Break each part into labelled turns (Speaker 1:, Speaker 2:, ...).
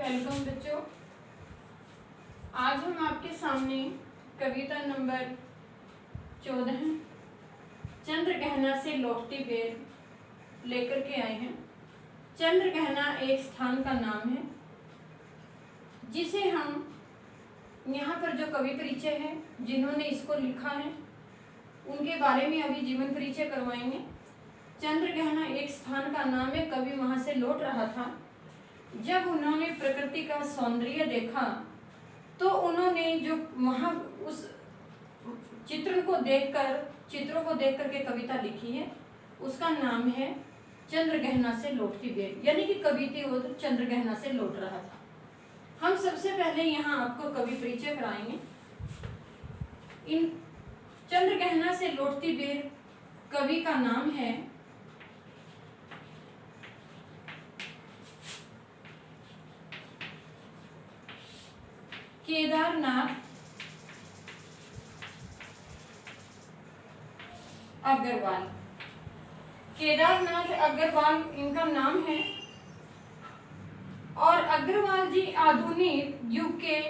Speaker 1: Welcome बच्चों। आज हम आपके सामने कविता नंबर 14 चंद्रगहना से लौटती बेर लेकर के आए हैं। चंद्रगहना एक स्थान का नाम है जिसे हम यहाँ पर जो कवि परिचय है जिन्होंने इसको लिखा है उनके बारे में अभी जीवन परिचय करवाएंगे। चंद्रगहना एक स्थान का नाम है। कवि वहाँ से लौट रहा था। जब उन्होंने प्रकृति का सौंदर्य देखा तो उन्होंने जो वहाँ उस चित्रों को देख करके कविता लिखी है, उसका नाम है चंद्रगहना से लौटती बेर, यानी कि कवि थी वो चंद्रगहना से लौट रहा था। हम सबसे पहले यहाँ आपको कवि परिचय कराएंगे। इन चंद्रगहना से लौटती बेर कवि का नाम है केदारनाथ अग्रवाल। केदारनाथ अग्रवाल इनका नाम है और अग्रवाल जी आधुनिक युग के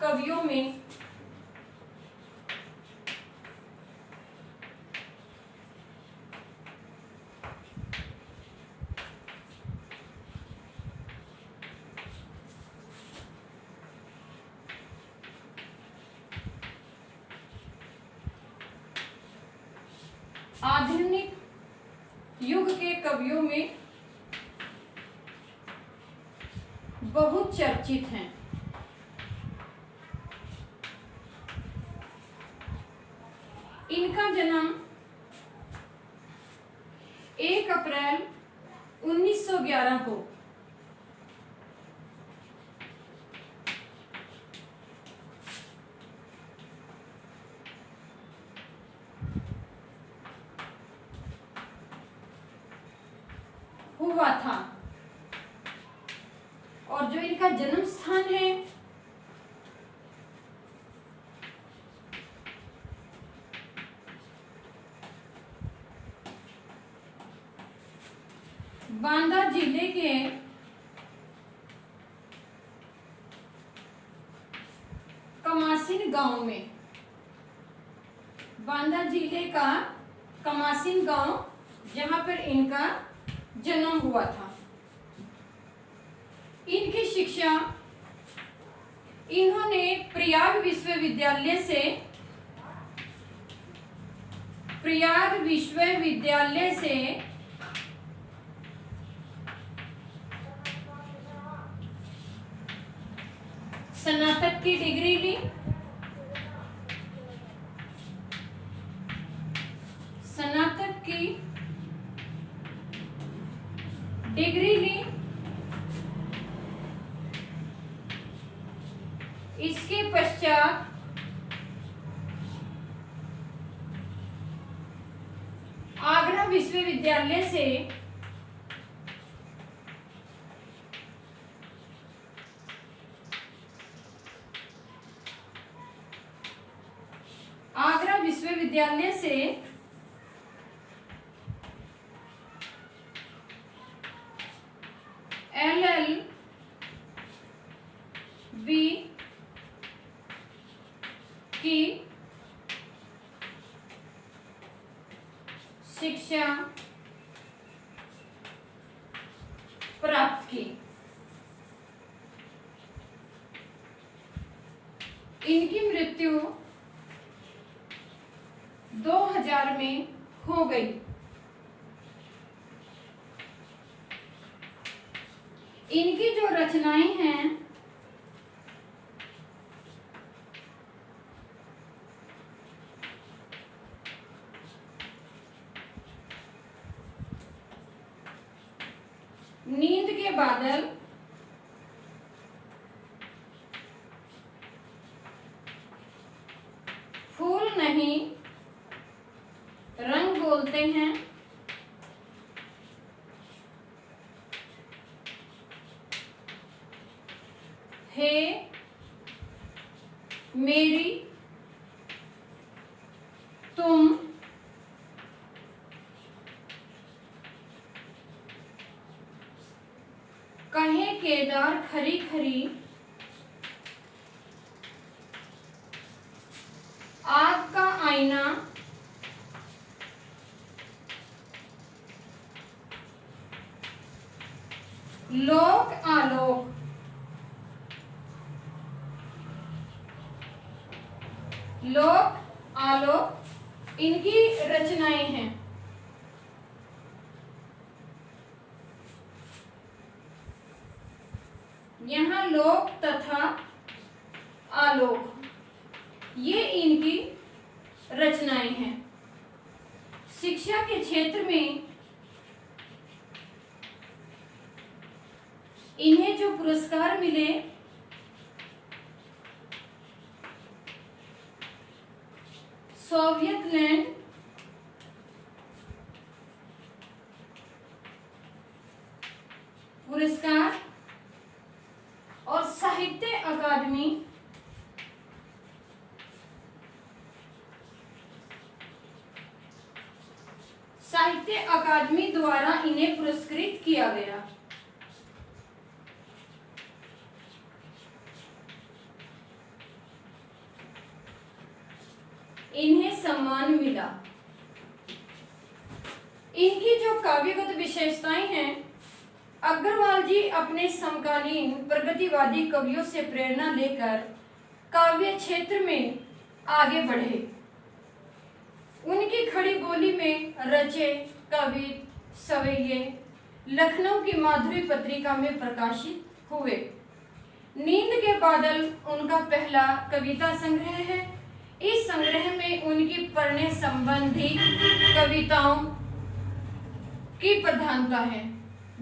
Speaker 1: कवियों में बहुत चर्चित हैं। इनका जन्म 1 अप्रैल 1911 को हुआ था और जो इनका जन्म स्थान है बांदा जिले के कमासिन गांव में। बांदा जिले का कमासिन गांव जहां पर इनका जन्म हुआ था। इनकी शिक्षा इन्होंने प्रयाग विश्वविद्यालय से स्नातक की डिग्री ली। स्नातक की डिग्री ली। इसके पश्चात आगरा विश्वविद्यालय से LLB की शिक्षा प्राप्त की। इनकी मृत्यु 2000 में हो गई। इनकी जो रचनाएं हैं नींद के बादल, फूल नहीं रंग बोलते हैं, हे मेरी तुम, कहे बने केदार खरी खरी, आग का आईना लोक आलोक, लोक आलोक इनकी रचनाएं हैं। यहाँ लोक तथा आलोक ये इनकी रचनाएं हैं। शिक्षा के क्षेत्र में इन्हें जो पुरस्कार मिले सोवियत लैंड पुरस्कार और साहित्य अकादमी द्वारा इन्हें पुरस्कृत किया गया। इन्हें सम्मान मिला। इनकी जो काव्यगत विशेषताएं हैं, अग्रवाल जी अपने समकालीन प्रगतिवादी कवियों से प्रेरणा लेकर काव्य क्षेत्र में आगे बढ़े। उनकी खड़ी बोली में रचे कवि सवैये लखनऊ की माधुरी पत्रिका में प्रकाशित हुए। नींद के बादल उनका पहला कविता संग्रह है। इस संग्रह में उनकी पढ़ने संबंधी कविताओं की प्रधानता है।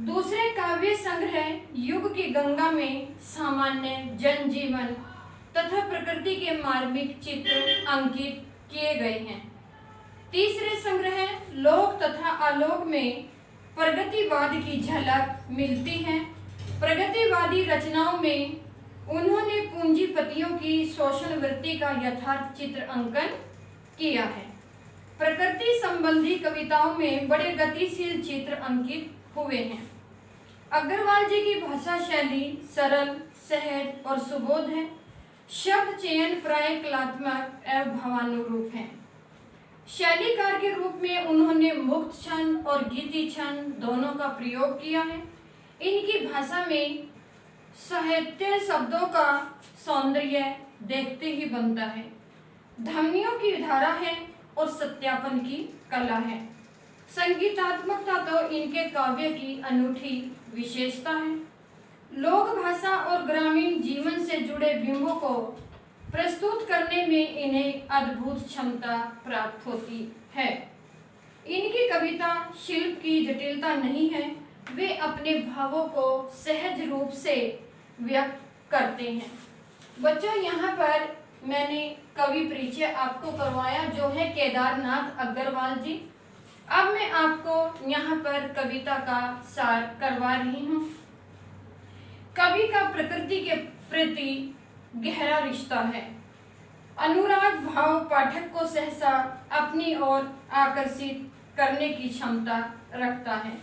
Speaker 1: दूसरे काव्य संग्रह युग की गंगा में सामान्य जनजीवन तथा प्रकृति के मार्मिक चित्र अंकित किए गए हैं। तीसरे संग्रह लोक तथा आलोक में प्रगतिवाद की झलक मिलती है। प्रगतिवादी रचनाओं में उन्होंने पूंजीपतियों की शोषण वृत्ति का यथार्थ चित्र अंकन किया है। प्रकृति संबंधी कविताओं में बड़े गतिशील चित्र अंकित हुए हैं। अग्रवाल जी की भाषा शैली सरल, सहज और सुबोध है। शब्द चयन प्राय कलात्मक एवं भावानुरूप है। शैलीकार के रूप में उन्होंने मुक्त छंद और गीति छंद दोनों का प्रयोग किया है। इनकी भाषा में साहित्य शब्दों का सौंदर्य देखते ही बनता है। ध्वनियों की धारा है और सत्यापन की कला है। संगीतात्मकता तो इनके काव्य की अनूठी विशेषता है। लोक भाषा और ग्रामीण जीवन से जुड़े बिंबों को प्रस्तुत करने में इन्हें अद्भुत क्षमता प्राप्त होती है। इनकी कविता शिल्प की जटिलता नहीं है, वे अपने भावों को सहज रूप से व्यक्त करते हैं। बच्चों, यहाँ पर मैंने कवि परिचय आपको करवाया जो है केदारनाथ अग्रवाल जी। अब मैं आपको यहाँ पर कविता का सार करवा रही हूँ। कवि का प्रकृति के प्रति गहरा रिश्ता है। अनुराग भाव पाठक को सहसा अपनी ओर आकर्षित करने की क्षमता रखता है।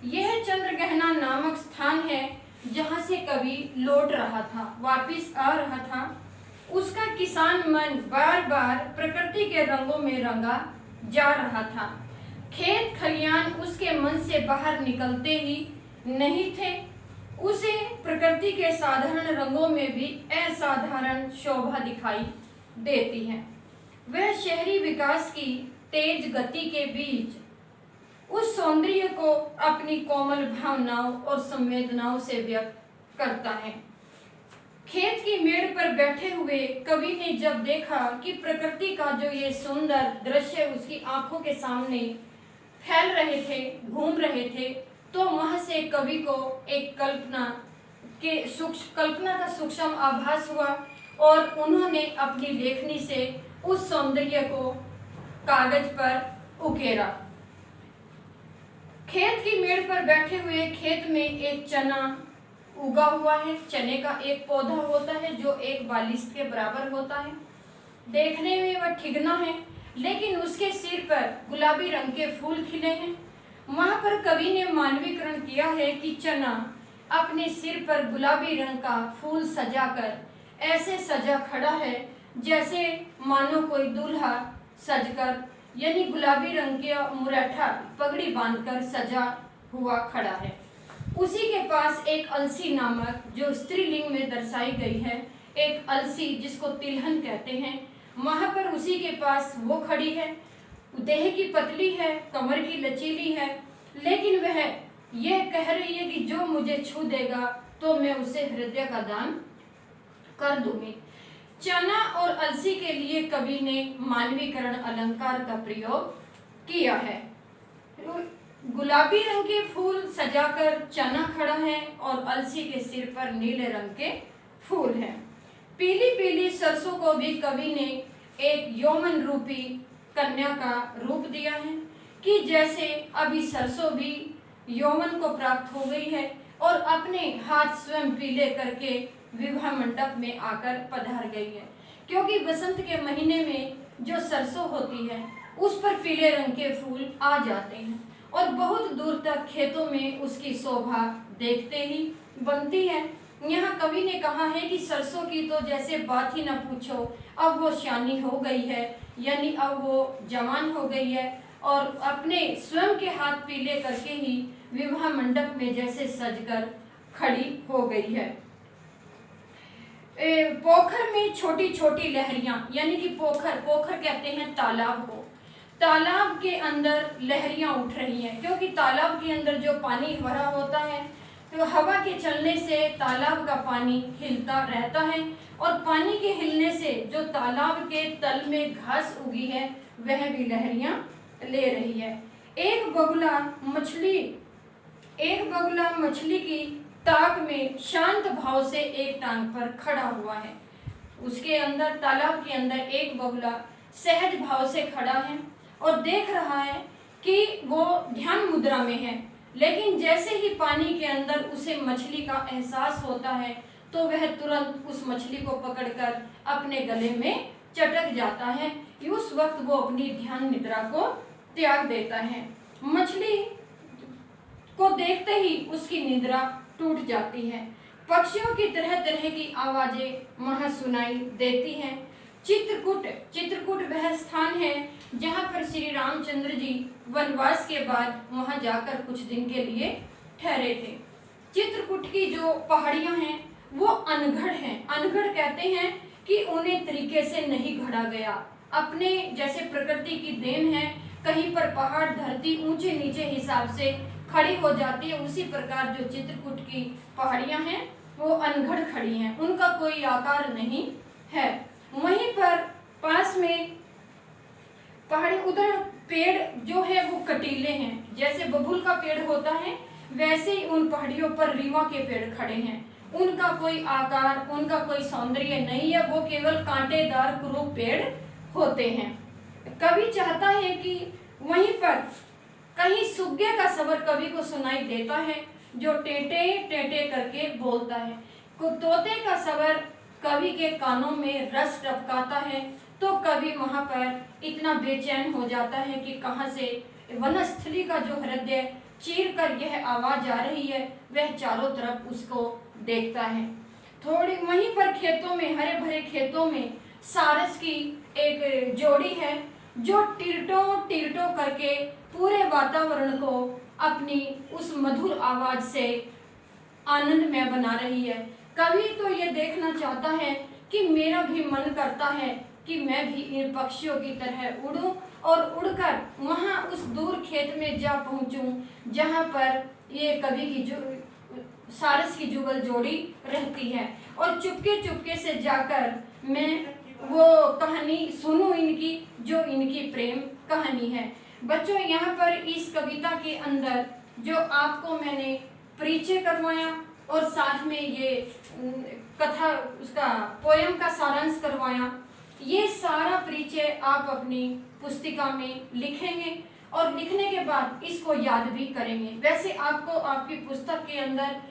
Speaker 1: यह चंद्रगहना नामक स्थान है जहाँ से कवि लौट रहा था, वापिस आ रहा था। उसका किसान मन बार बार प्रकृति के रंगों में रंगा जा रहा था। खेत खलियान उसके मन से बाहर निकलते ही नहीं थे। उसे प्रकृति के साधारण रंगों में भी असाधारण शोभा दिखाई देती है। वह शहरी विकास की तेज गति के बीच उस सौंदर्य को अपनी कोमल भावनाओं और संवेदनाओं से व्यक्त करता है। खेत की मेड़ पर बैठे हुए कवि ने जब देखा कि प्रकृति का जो ये सुंदर दृश्य उसकी आंखों के सामने फैल रहे थे, घूम रहे थे, तो वहां से कवि को एक कल्पना का सूक्ष्म आभास हुआ और उन्होंने अपनी लेखनी से उस सौंदर्य को कागज पर उकेरा। खेत की मेड़ पर बैठे हुए खेत में एक चना उगा हुआ है। चने का एक पौधा होता है जो एक बालिश के बराबर होता है। देखने में वह ठिगना है, लेकिन उसके सिर पर गुलाबी रंग के फूल खिले हैं। वहां पर कवि ने मानवीकरण किया है कि चना अपने सिर पर गुलाबी रंग का फूल सजाकर ऐसे सजा खड़ा है जैसे मानो कोई दूल्हा सजकर, यानी गुलाबी रंग के मुरैठा पगड़ी बांधकर सजा हुआ खड़ा है। उसी के पास एक अलसी नामक, जो स्त्रीलिंग में दर्शाई गई है, एक अलसी जिसको तिलहन कहते हैं, वहां पर उसी के पास वो खड़ी है। देह की पतली है, कमर की लचीली है, लेकिन वह यह कह रही है कि जो मुझे छू देगा तो मैं उसे हृदय का दान कर दूंगी। चना और अलसी के लिए कवि ने मानवीकरण अलंकार का प्रयोग किया है। गुलाबी रंग के फूल सजाकर चना खड़ा है और अलसी के सिर पर नीले रंग के फूल हैं। पीली पीली सरसों को भी कवि ने एक यौवन रूपी कन्या का रूप दिया है कि जैसे अभी सरसों भी यौवन को प्राप्त हो गई है और अपने हाथ स्वयं पीले करके विवाह मंडप में आकर पधार गई है, क्योंकि बसंत के महीने में जो सरसों होती है उस पर पीले रंग के फूल आ जाते हैं और बहुत दूर तक खेतों में उसकी शोभा देखते ही बनती है। यहाँ कवि ने कहा है कि सरसों की तो जैसे बात ही न पूछो, अब वो श्यानी हो गई है, यानी अब वो जवान हो गई है और अपने स्वयं के हाथ पीले करके ही विवाह मंडप में जैसे सजकर खड़ी हो गई है। पोखर में छोटी छोटी लहरियां, यानी कि पोखर कहते हैं तालाब को, तालाब के अंदर लहरियां उठ रही हैं, क्योंकि तालाब के अंदर जो पानी भरा होता है तो हवा के चलने से तालाब का पानी हिलता रहता है और पानी के हिलने से जो तालाब के तल में घास उगी है वह भी लहरियां ले रही है। एक बगुला मछली की ताक में शांत भाव से एक टांग पर खड़ा हुआ है। उसके अंदर, तालाब के अंदर एक बगुला सहज भाव से खड़ा है और देख रहा है कि वो ध्यान मुद्रा में है, लेकिन जैसे ही पानी के अंदर उसे मछली का एहसास होता है तो वह तुरंत उस मछली को पकड़कर अपने गले में चटक जाता है। उस वक्त वो अपनी ध्यान निद्रा को त्याग देता है। मछली को देखते ही उसकी निद्रा टूट जाती है। पक्षियों की तरह तरह की आवाजें वहां सुनाई देती हैं। चित्रकूट वह स्थान है जहां पर श्री रामचंद्र जी वनवास के बाद वहां जाकर कुछ दिन के लिए ठहरे थे। चित्रकूट की जो पहाड़ियां हैं वो अनगढ़ हैं। अनगढ़ कहते हैं कि उन्हें तरीके से नहीं गढ़ा गया, अपने जैसे प्रकृति की देन है, कहीं पर पहाड़ धरती ऊंचे नीचे हिसाब से खड़ी हो जाती है, उसी प्रकार जो चित्रकूट की पहाड़ियां हैं वो अनगढ़ खड़ी हैं, उनका कोई आकार नहीं है। वहीं पर पास में पहाड़ी, उधर पेड़ जो है वो कटीले हैं, जैसे बबूल का पेड़ होता है वैसे ही उन पहाड़ियों पर रीवा के पेड़ खड़े हैं। उनका कोई आकार, उनका कोई सौंदर्य नहीं है, वो केवल कांटेदार कुरूप पेड़ होते हैं। कवि चाहता है कि वहीं पर कहीं सुग्गे का स्वर कवि को सुनाई देता है जो टेटे टेटे करके बोलता है। तोते का स्वर कवि के कानों में रस टपकाता है तो कवि वहां पर इतना बेचैन हो जाता है कि कहां से वनस्थली का जो हृदय चीर कर यह आवाज आ रही है, वह चारों तरफ उसको देखता है। थोड़ी वहीं पर खेतों में, हरे भरे खेतों में सारस की एक जोड़ी है जो टिरटो टिरटो करके पूरे वातावरण को अपनी उस मधुर आवाज से आनंदमय बना रही है। कवि तो ये देखना चाहता है कि मेरा भी मन करता है कि मैं भी इन पक्षियों की तरह उड़ूं और उड़कर वहां उस दूर खेत में जा पहुंचूं जहां पर ये कवि की जो सारस की जुगल जोड़ी रहती है और चुपके चुपके से जाकर मैं वो कहानी सुनूं इनकी, जो इनकी प्रेम कहानी है। बच्चों, यहाँ पर इस कविता के अंदर जो आपको मैंने परिचय करवाया और साथ में ये कथा, उसका पोयम का सारांश करवाया, ये सारा परिचय आप अपनी पुस्तिका में लिखेंगे और लिखने के बाद इसको याद भी करेंगे। वैसे आपको आपकी पुस्तक के अंदर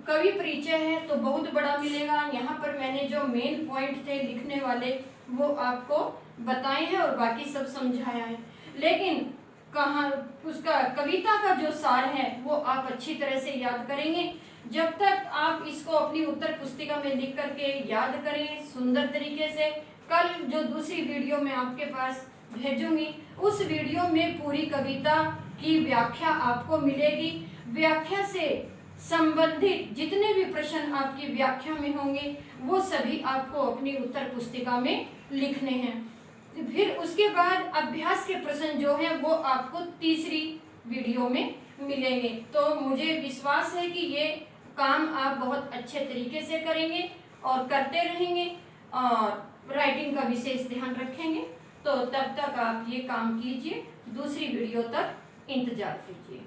Speaker 1: कवि परिचय है तो बहुत बड़ा मिलेगा। यहाँ पर मैंने जो मेन पॉइंट थे लिखने वाले वो आपको बताए हैं और बाकी सब समझाया है, लेकिन कहाँ उसका कविता का जो सार है वो आप अच्छी तरह से याद करेंगे। जब तक आप इसको अपनी उत्तर पुस्तिका में लिख करके याद करें सुंदर तरीके से, कल जो दूसरी वीडियो मैं आपके पास भेजूंगी उस वीडियो में पूरी कविता की व्याख्या आपको मिलेगी। व्याख्या से संबंधित जितने भी प्रश्न आपकी व्याख्या में होंगे वो सभी आपको अपनी उत्तर पुस्तिका में लिखने हैं। फिर उसके बाद अभ्यास के प्रश्न जो हैं वो आपको तीसरी वीडियो में मिलेंगे। तो मुझे विश्वास है कि ये काम आप बहुत अच्छे तरीके से करेंगे और करते रहेंगे और राइटिंग का विशेष ध्यान रखेंगे। तो तब तक आप ये काम कीजिए, दूसरी वीडियो तक इंतजार कीजिए।